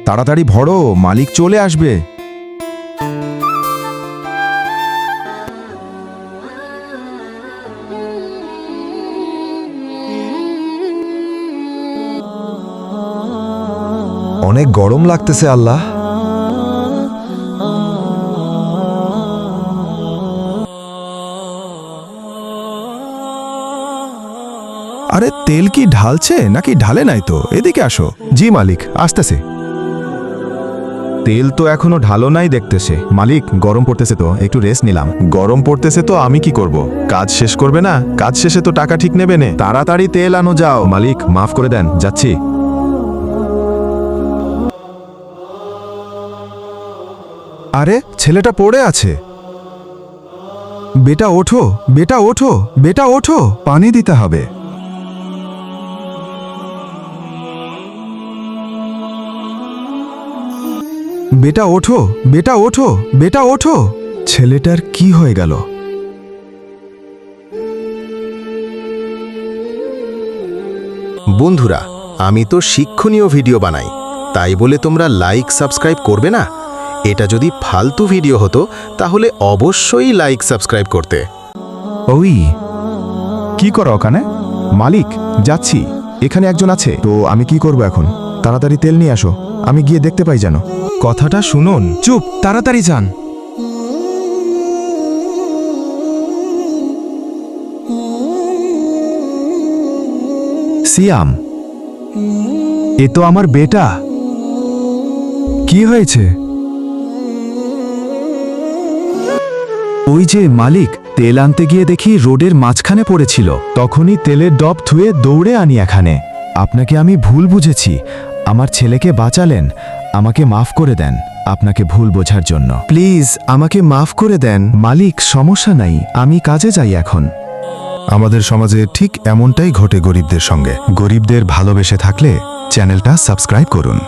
তাড়াতাড়ি ভরো, মালিক চলে আসবে। অনেক গরম লাগতেছে আল্লাহ। আরে তেল কি ঢালছে নাকি ঢালে নাই তো? এদিকে আসো। জি মালিক, আসতেছে। তেল তো এখনো ঢালো নাই দেখতেছে। মালিক, গরম পড়তেছে তো, একটু রেস্ট নিলাম। গরম পড়তেছে তো আমি কি করব? কাজ শেষ করবে না? কাজ শেষে তো টাকা ঠিক নেবে না। তাড়াতাড়ি তেল আনো যাও। মালিক মাফ করে দেন, যাচ্ছি। আরে ছেলেটা পড়ে আছে। বেটা ওঠো, বেটা ওঠো, বেটা ওঠো, পানি দিতে হবে। বেটা ওঠো, বেটা ওঠো, বেটা ওঠো। ছেলেটার কি হয়ে গেল? বন্ধুরা, আমি তো শিক্ষণীয় ভিডিও বানাই, তাই বলে তোমরা লাইক সাবস্ক্রাইব করবে না? এটা যদি ফালতু ভিডিও হতো তাহলে অবশ্যই লাইক সাবস্ক্রাইব করতে। ওই কি করো ওখানে? মালিক, যাচ্ছি। এখানে একজন আছে তো আমি কি করব এখন? তাড়াতাড়ি তেল নিয়ে আসো, আমি গিয়ে দেখতে পাই যেন। কথাটা শুনুন। চুপ, তাড়াতাড়ি যান। সিয়াম, এ তো আমার বেটা। কি হয়েছে? ওই যে মালিক, তেল আনতে গিয়ে দেখি রোডের মাঝখানে পড়েছিল। তখনই তেলের ডব ধুয়ে দৌড়ে আনি এখানে। আপনাকে আমি ভুল বুঝেছি, আমার ছেলেকে বাঁচালেন। আমাকে মাফ করে দেন আপনাকে ভুল বোঝার জন্য। প্লিজ আমাকে মাফ করে দেন। মালিক, সমস্যা নাই, আমি কাজে যাই এখন। আমাদের সমাজে ঠিক এমনটাই ঘটে গরিবদের সঙ্গে। গরিবদের ভালোবেসে থাকলে চ্যানেলটা সাবস্ক্রাইব করুন।